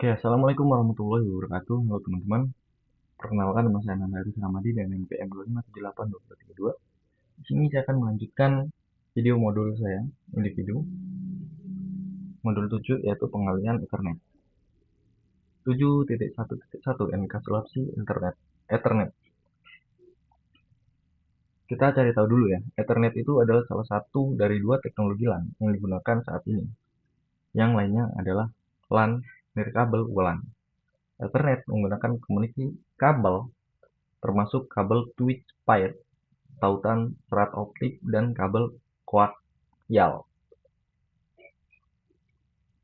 Oke, assalamualaikum warahmatullahi wabarakatuh. Halo teman-teman, perkenalkan nama saya Nanda Haris Ramadi dan NPM 25782032. Di sini saya akan melanjutkan video modul saya, individu, modul 7 yaitu pengalihan Ethernet. 7.1.1 enkapsulasi Internet, Ethernet. Kita cari tahu dulu ya, Ethernet itu adalah salah satu dari dua teknologi LAN yang digunakan saat ini. Yang lainnya adalah LAN nirkabel WLAN. Ethernet menggunakan komunikasi kabel termasuk kabel switch pair, tautan serat optik, dan kabel koaksial.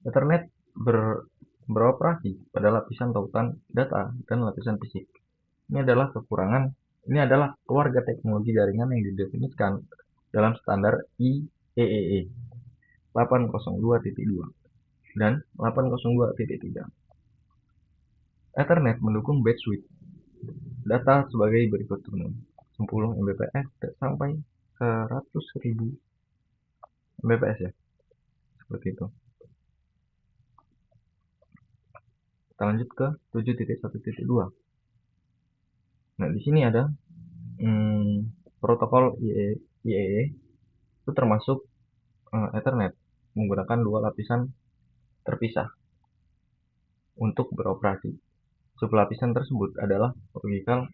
Ethernet beroperasi pada lapisan tautan data dan lapisan fisik. Ini adalah keluarga teknologi jaringan yang didefinisikan dalam standar IEEE 802.2 dan 802.3. Ethernet mendukung bandwidth data sebagai berikut: 10 Mbps sampai 100.000 Mbps ya, seperti itu. Kita lanjut ke 7.1.2. Nah, di sini ada protokol IEEE itu termasuk Ethernet menggunakan dua lapisan terpisah untuk beroperasi. Sublapisan tersebut adalah logical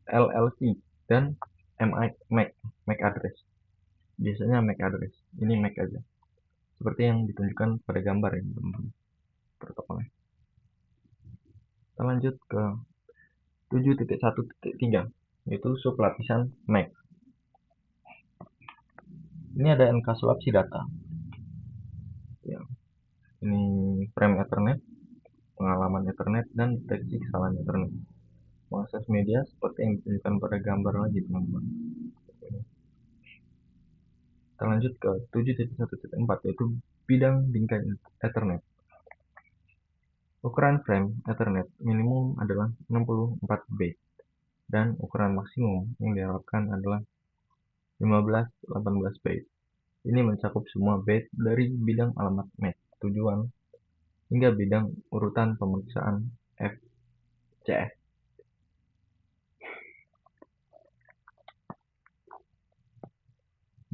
LLC dan MAC address. Biasanya MAC address, ini MAC aja. Seperti yang ditunjukkan pada gambar ya, teman-teman. Protokolnya. Kita lanjut ke 7.1.3, yaitu sublapisan MAC. Ini ada enkapsulasi data. Ya. Ini frame Ethernet, pengalaman Ethernet, dan deteksi kesalahan Ethernet. Mengakses media seperti yang ditunjukkan pada gambar lagi, teman-teman. Kita lanjut ke 7.1.4, yaitu bidang bingkai Ethernet. Ukuran frame Ethernet minimum adalah 64 byte dan ukuran maksimum yang diharapkan adalah 15-18 byte. Ini mencakup semua byte dari bidang alamat MAC tujuan hingga bidang urutan pemeriksaan FCS.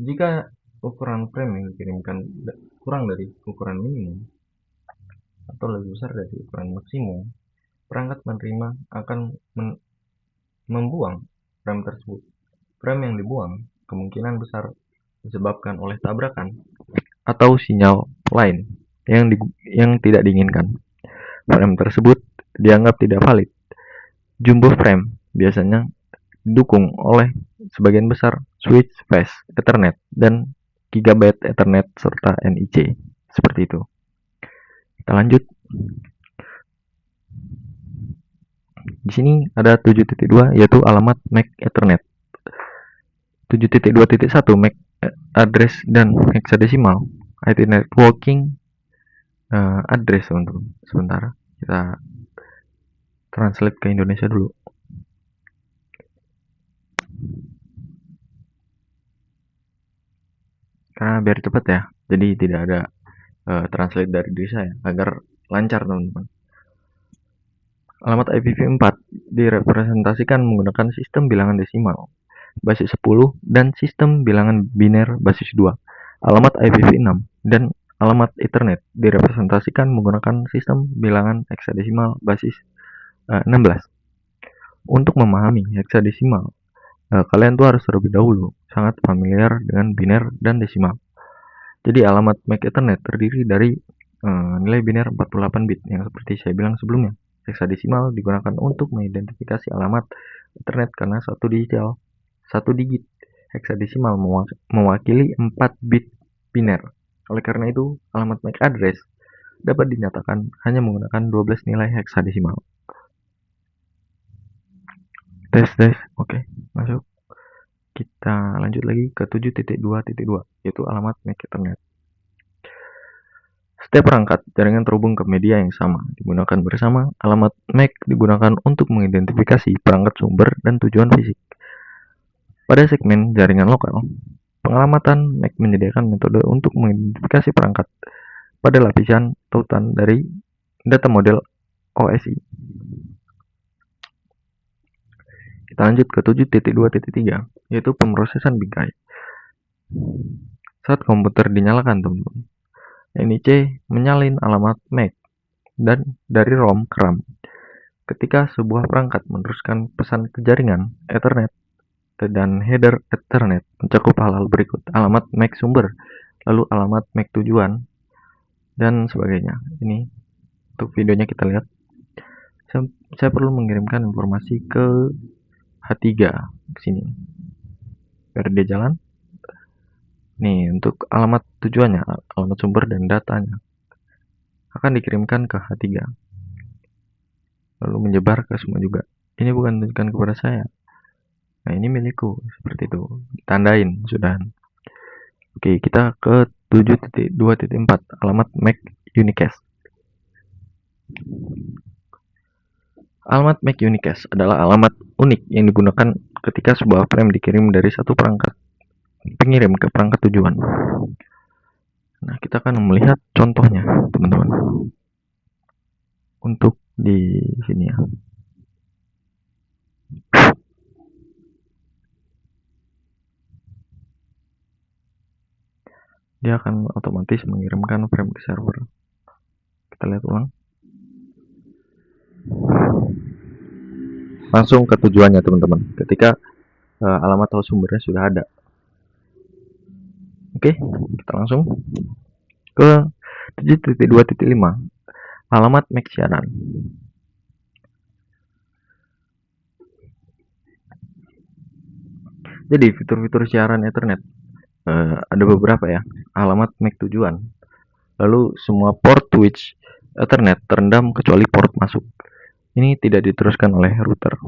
Jika ukuran frame yang dikirimkan kurang dari ukuran minimum atau lebih besar dari ukuran maksimum, perangkat penerima akan membuang frame tersebut. Frame yang dibuang kemungkinan besar disebabkan oleh tabrakan atau sinyal lain yang tidak diinginkan. Frame tersebut dianggap tidak valid. Jumbo frame biasanya didukung oleh sebagian besar switch phase Ethernet dan gigabit Ethernet serta NIC. Seperti itu. Kita lanjut. Di sini ada 7.2 yaitu alamat MAC Ethernet. 7.2.1 MAC address dan hexadesimal IP networking address, teman-teman. Sebentar, kita translate ke Indonesia dulu. Karena biar cepat ya, jadi tidak ada translate dari diri saya agar lancar, teman-teman. Alamat IPv4 direpresentasikan menggunakan sistem bilangan desimal basis 10 dan sistem bilangan biner basis 2. Alamat IPv6 dan alamat Ethernet direpresentasikan menggunakan sistem bilangan heksadesimal basis 16. Untuk memahami heksadesimal, kalian tuh harus terlebih dahulu sangat familiar dengan biner dan desimal. Jadi alamat MAC Ethernet terdiri dari nilai biner 48 bit yang seperti saya bilang sebelumnya. Heksadesimal digunakan untuk mengidentifikasi alamat Ethernet karena satu digit heksadesimal mewakili 4 bit biner. Oleh karena itu, alamat MAC address dapat dinyatakan hanya menggunakan 12 nilai heksadesimal. Tes. Oke, masuk. Kita lanjut lagi ke 7.2.2 yaitu alamat MAC Ethernet. Setiap perangkat jaringan terhubung ke media yang sama digunakan bersama. Alamat MAC digunakan untuk mengidentifikasi perangkat sumber dan tujuan fisik. Pada segmen jaringan lokal, pengalamatan MAC menyediakan metode untuk mengidentifikasi perangkat pada lapisan tautan dari data model OSI. Kita lanjut ke 7.2.3, yaitu pemrosesan bingkai. Saat komputer dinyalakan, teman-teman, NIC menyalin alamat MAC dan dari ROM ke RAM. Ketika sebuah perangkat meneruskan pesan ke jaringan Ethernet dan header Ethernet mencakup hal-hal berikut: alamat MAC sumber, lalu alamat MAC tujuan, dan sebagainya. Ini untuk videonya kita lihat. Saya perlu mengirimkan informasi ke H3 ke sini. Biar dia jalan. Nih, untuk alamat tujuannya, alamat sumber dan datanya akan dikirimkan ke H3. Lalu menyebar ke semua juga. Ini bukan tunjukkan kepada saya. Nah, ini milikku, seperti itu. Ditandain sudah. Oke, kita ke 7.2.4, alamat MAC unicast. Alamat MAC unicast adalah alamat unik yang digunakan ketika sebuah frame dikirim dari satu perangkat pengirim ke perangkat tujuan. Nah, kita akan melihat contohnya, teman-teman. Untuk di sini ya. Dia akan otomatis mengirimkan frame ke server. Kita lihat ulang. Langsung ke tujuannya, teman-teman. Ketika alamat atau sumbernya sudah ada. Oke, kita langsung ke 7.2.5, alamat MAC siaran. Jadi fitur-fitur siaran Ethernet ada beberapa ya. Alamat MAC tujuan. Lalu semua port switch Ethernet terendam kecuali port masuk. Ini tidak diteruskan oleh router.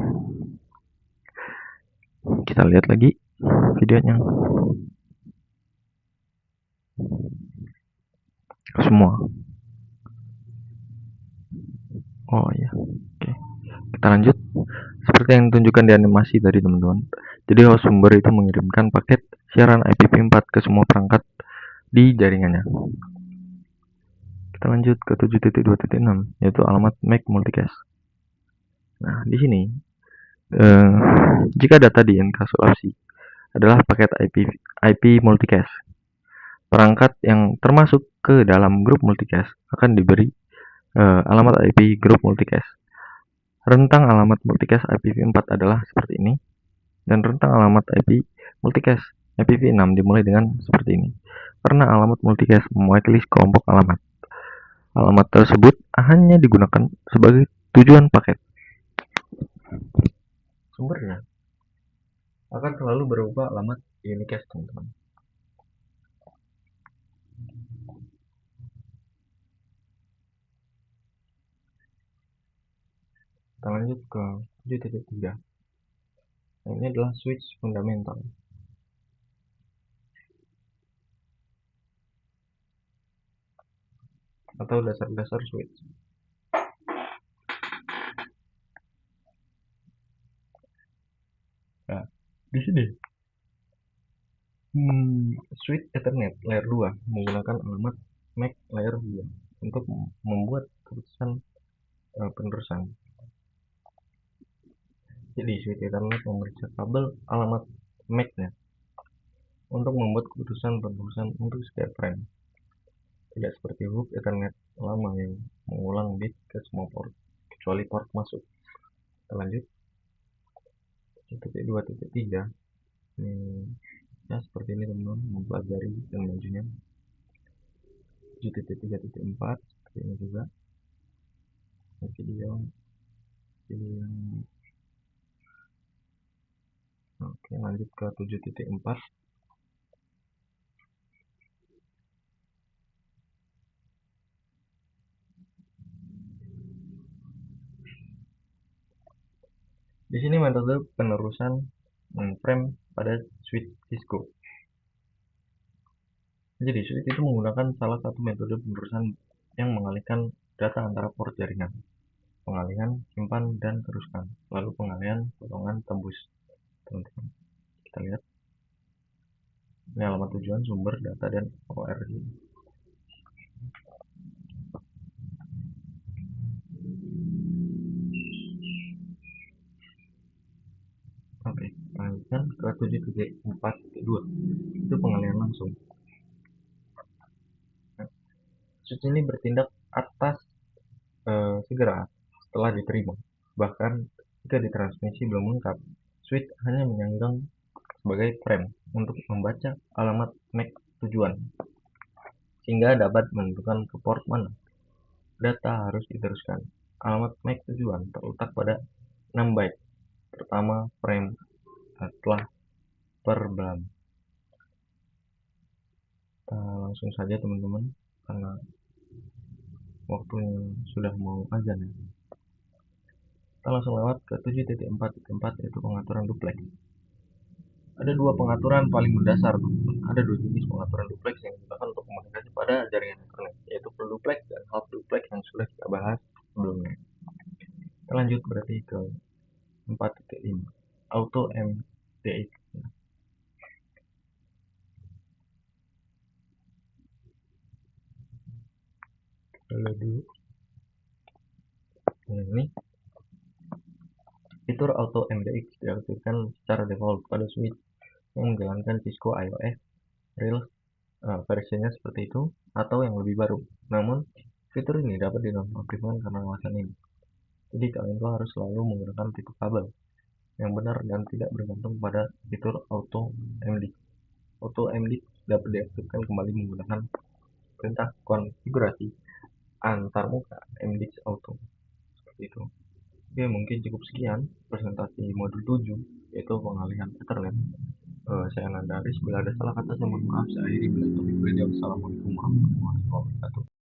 Kita lihat lagi videonya. Semua. Oh ya. Oke. Kita lanjut. Seperti yang ditunjukkan di animasi tadi, teman-teman. Jadi host sumber itu mengirimkan paket siaran IPv4 ke semua perangkat di jaringannya. Kita lanjut ke 7.2.6, yaitu alamat MAC multicast. Nah, di sini jika data di enkapsulasi adalah paket IP multicast, perangkat yang termasuk ke dalam grup multicast akan diberi alamat IP grup multicast. Rentang alamat multicast IPv4 adalah seperti ini, dan rentang alamat IP multicast IPv6 dimulai dengan seperti ini. Karena alamat multicast mewakili kelompok alamat, alamat tersebut hanya digunakan sebagai tujuan paket. Sumbernya akan selalu berupa alamat unicast, teman-teman. Kita lanjut ke 7.3. Ini adalah switch fundamental atau dasar-dasar switch. Nah, di sini switch Ethernet layer 2 menggunakan alamat MAC layer 2 untuk membuat keputusan penerusan. Jadi switch Ethernet memeriksa kabel alamat MAC-nya untuk membuat keputusan penerusan untuk setiap frame. Tidak seperti hub Ethernet lama yang mengulang bit ke semua port kecuali port masuk. Kita lanjut. 2.3. Ya, seperti ini, teman-teman, mempelajari dan majunya. 7.3.4 seperti ini juga. Video. Oke, lanjut ke 7.4. Di sini metode penerusan frame pada switch Cisco. Jadi switch itu menggunakan salah satu metode penerusan yang mengalihkan data antara port jaringan. Pengalihan, simpan, dan teruskan. Lalu pengalihan, potongan, tembus. Teman-teman, kita lihat. Ini alamat tujuan, sumber, data, dan ORG. kan ke 7.4.2 itu pengalihan langsung. Nah, switch ini bertindak atas segera setelah diterima. Bahkan jika ditransmisi belum lengkap, switch hanya menyanggang sebagai frame untuk membaca alamat MAC tujuan, sehingga dapat menentukan ke port mana data harus diteruskan. Alamat MAC tujuan terletak pada 6 byte pertama frame setelah per BLAM. Kita langsung saja teman-teman, karena waktunya sudah mau azan ya. Kita langsung lewat ke 7.4.4 yaitu pengaturan duplex. Ada dua pengaturan paling mendasar teman-teman. Ada dua jenis pengaturan duplex yang digunakan untuk komunikasi pada jaringan internet, yaitu full duplex dan half duplex yang sudah kita bahas sebelumnya. Kita lanjut berarti ke 4.5 auto MDX. Lalu dulu ini fitur auto MDX diaktifkan secara default pada switch yang menjalankan Cisco iOS Real versinya seperti itu atau yang lebih baru. Namun fitur ini dapat dinonaktifkan karena alasan ini. Jadi kalian tuh harus selalu menggunakan tipe kabel yang benar dan tidak bergantung pada fitur auto MDX. Auto MDX dapat diaktifkan kembali menggunakan perintah konfigurasi antarmuka MDX auto seperti itu. Oke, mungkin cukup sekian presentasi modul 7 yaitu pengalihan Ethernet. Saya Nanda Aris, bila ada salah kata saya mohon maaf. Saya akhiri. Assalamualaikum warahmatullahi wabarakatuh.